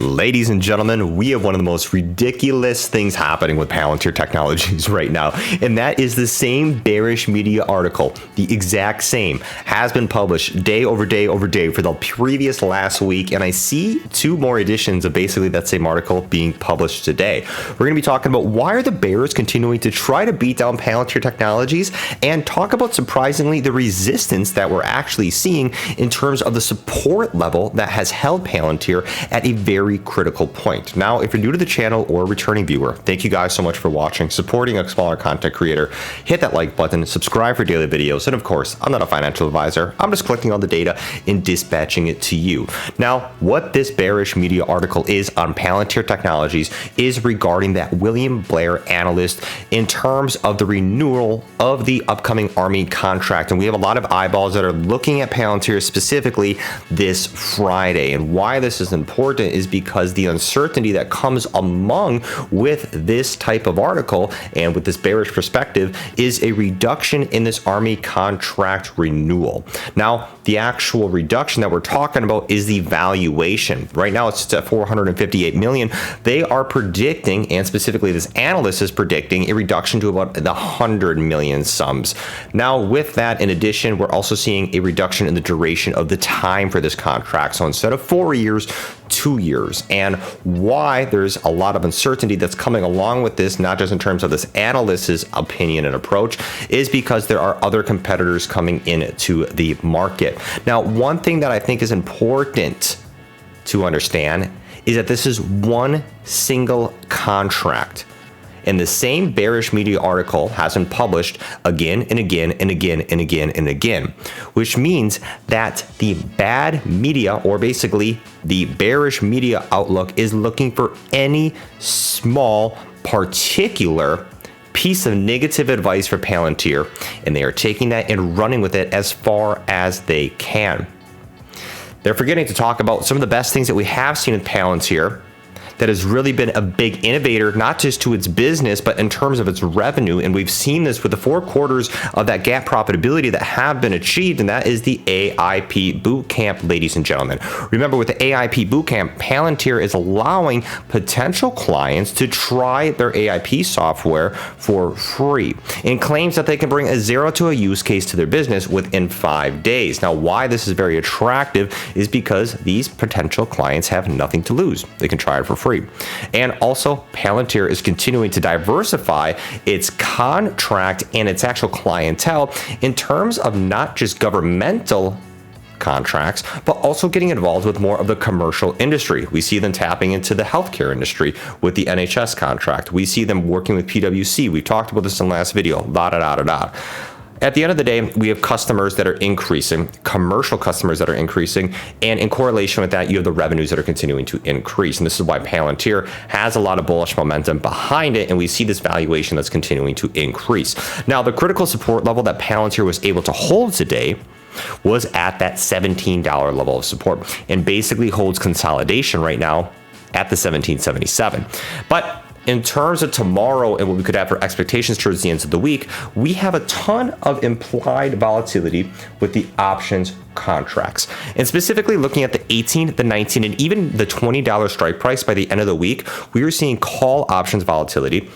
Ladies and gentlemen, we have one of the most ridiculous things happening with Palantir Technologies right now, and that is the same bearish media article, the exact same, has been published day over day over day for the previous last week, and I see two more editions of basically that same article being published today. We're going to be talking about why are the bears continuing to try to beat down Palantir Technologies, and talk about surprisingly the resistance that we're actually seeing in terms of the support level that has held Palantir at a very critical point. Now, if you're new to the channel or a returning viewer, thank you guys so much for watching, supporting a smaller content creator. Hit that like button, subscribe for daily videos, and of course, I'm not a financial advisor. I'm just collecting all the data and dispatching it to you. Now, what this bearish media article is on Palantir Technologies is regarding that William Blair analyst in terms of the renewal of the upcoming Army contract. And we have a lot of eyeballs that are looking at Palantir specifically this Friday. And why this is important is because the uncertainty that comes along with this type of article and with this bearish perspective is a reduction in this Army contract renewal. Now, the actual reduction that we're talking about is the valuation. Right now, it's at $458 million. They are predicting, and specifically this analyst is predicting, a reduction to about the 100 million sums. Now, with that, in addition, we're also seeing a reduction in the duration of the time for this contract. So instead of 4 years, 2 years. And why there's a lot of uncertainty that's coming along with this, not just in terms of this analyst's opinion and approach, is because there are other competitors coming into the market. Now, one thing that I think is important to understand is that this is one single contract. And the same bearish media article has been published again and again and again and again and again, which means that the bad media, or basically the bearish media outlook, is looking for any small particular piece of negative advice for Palantir, and they are taking that and running with it as far as they can. They're forgetting to talk about some of the best things that we have seen with Palantir that has really been a big innovator, not just to its business, but in terms of its revenue. And we've seen this with the 4 quarters of that GAAP profitability that have been achieved, and that is the AIP Bootcamp, ladies and gentlemen. Remember, with the AIP Bootcamp, Palantir is allowing potential clients to try their AIP software for free, and claims that they can bring a zero to a use case to their business within 5 days. Now, why this is very attractive is because these potential clients have nothing to lose. They can try it for free. And also, Palantir is continuing to diversify its contract and its actual clientele in terms of not just governmental contracts, but also getting involved with more of the commercial industry. We see them tapping into the healthcare industry with the NHS contract. We see them working with PwC. We talked about this in the last video. At the end of the day, we have customers that are increasing, commercial customers that are increasing, and in correlation with that, you have the revenues that are continuing to increase. And this is why Palantir has a lot of bullish momentum behind it, and we see this valuation that's continuing to increase. Now, the critical support level that Palantir was able to hold today was at that $17 level of support, and basically holds consolidation right now at the $17.77. But in terms of tomorrow and what we could have for expectations towards the end of the week, we have a ton of implied volatility with the options contracts. And specifically looking at the 18, the 19, and even the $20 strike price by the end of the week, we are seeing call options volatility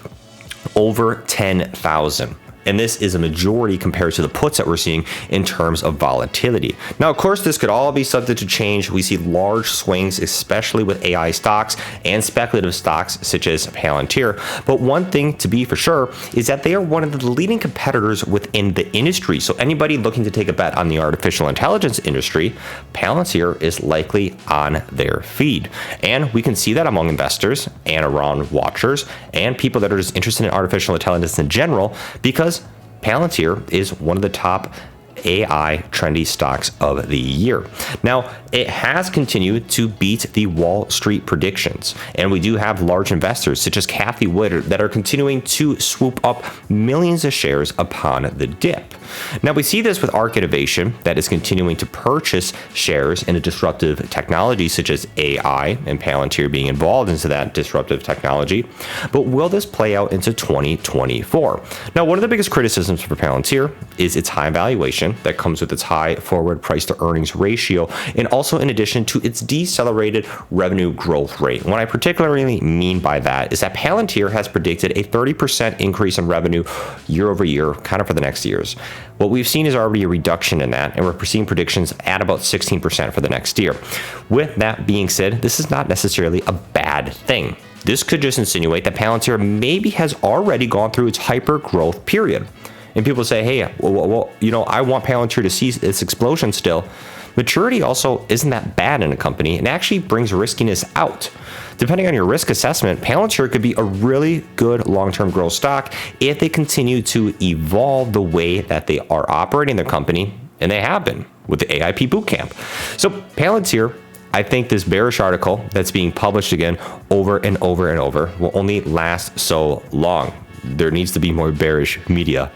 over 10,000. And this is a majority compared to the puts that we're seeing in terms of volatility. Now, of course, this could all be subject to change. We see large swings, especially with AI stocks and speculative stocks such as Palantir. But one thing to be for sure is that they are one of the leading competitors within the industry. So anybody looking to take a bet on the artificial intelligence industry, Palantir is likely on their feed. And we can see that among investors and around watchers and people that are just interested in artificial intelligence in general, because Palantir is one of the top AI trendy stocks of the year. Now, it has continued to beat the Wall Street predictions, and we do have large investors such as Kathy Wood that are continuing to swoop up millions of shares upon the dip. Now, we see this with Arc Innovation that is continuing to purchase shares in a disruptive technology such as AI, and Palantir being involved into that disruptive technology. But will this play out into 2024? Now, one of the biggest criticisms for Palantir is its high valuation valuation that comes with its high forward price to earnings ratio, and also in addition to its decelerated revenue growth rate. What I particularly mean by that is that Palantir has predicted a 30% increase in revenue year over year, kind of for the next years. What we've seen is already a reduction in that, and we're seeing predictions at about 16% for the next year. With that being said, this is not necessarily a bad thing. This could just insinuate that Palantir maybe has already gone through its hyper growth period. And people say, hey, well, I want Palantir to see its explosion still. Maturity also isn't that bad in a company and actually brings riskiness out. Depending on your risk assessment, Palantir could be a really good long-term growth stock if they continue to evolve the way that they are operating their company, and they have been with the AIP Bootcamp. So Palantir, I think this bearish article that's being published again over and over and over will only last so long. There needs to be more bearish media,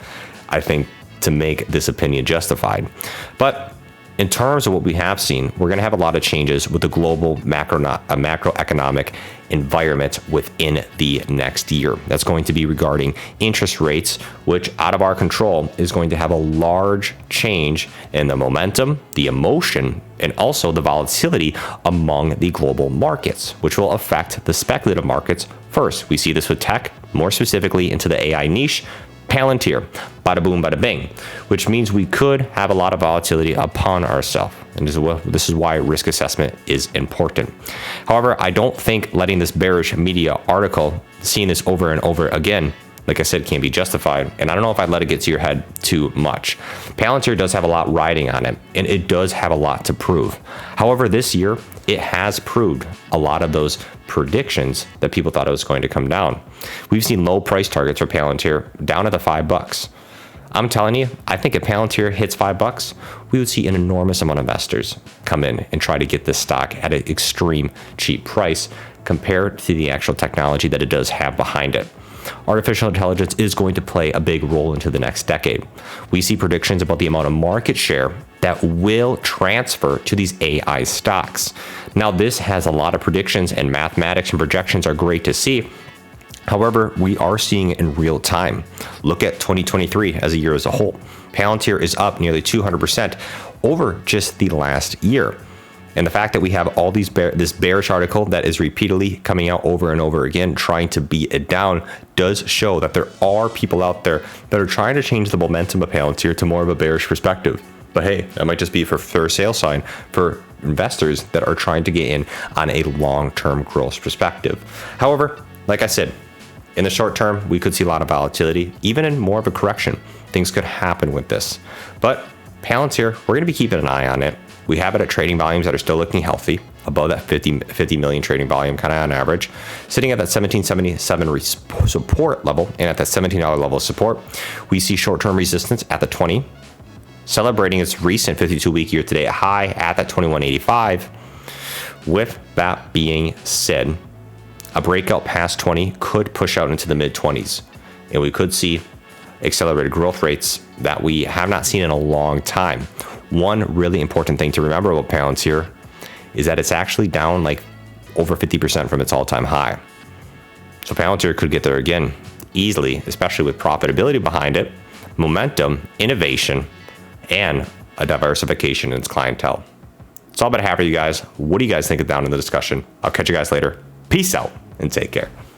I think, to make this opinion justified. But in terms of what we have seen, we're going to have a lot of changes with the global macroeconomic environment within the next year. That's going to be regarding interest rates, which out of our control is going to have a large change in the momentum, the emotion, and also the volatility among the global markets, which will affect the speculative markets first. We see this with tech, more specifically into the AI niche, Palantir, bada boom, bada bing, which means we could have a lot of volatility upon ourselves. And this is why risk assessment is important. However, I don't think letting this bearish media article, seeing this over and over again, like I said, can be justified. And I don't know if I'd let it get to your head too much. Palantir does have a lot riding on it, and it does have a lot to prove. However, this year, it has proved a lot of those predictions that people thought it was going to come down. We've seen low price targets for Palantir down at the $5. I'm telling you, I think if Palantir hits $5, we would see an enormous amount of investors come in and try to get this stock at an extreme cheap price compared to the actual technology that it does have behind it. Artificial intelligence is going to play a big role into the next decade. We see predictions about the amount of market share that will transfer to these AI stocks. Now, this has a lot of predictions, and mathematics and projections are great to see. However, we are seeing it in real time. Look at 2023 as a year as a whole. Palantir is up nearly 200% over just the last year. And the fact that we have all these this bearish article that is repeatedly coming out over and over again, trying to beat it down, does show that there are people out there that are trying to change the momentum of Palantir to more of a bearish perspective. But hey, that might just be for a sale sign for investors that are trying to get in on a long-term growth perspective. However, like I said, in the short term, we could see a lot of volatility. Even in more of a correction, things could happen with this. But Palantir, we're going to be keeping an eye on it. We have it at trading volumes that are still looking healthy, above that 50 million trading volume kind of on average, sitting at that 1777 support level, and at that $17 level of support. We see short-term resistance at the 20, celebrating its recent 52-week year-to-date high at that 2185. With that being said, a breakout past 20 could push out into the mid-20s, and we could see accelerated growth rates that we have not seen in a long time. One really important thing to remember about Palantir is that it's actually down like over 50% from its all-time high. So Palantir could get there again easily, especially with profitability behind it, momentum, innovation, and a diversification in its clientele. It's all about half of you guys. What do you guys think down in the discussion? I'll catch you guys later. Peace out and take care.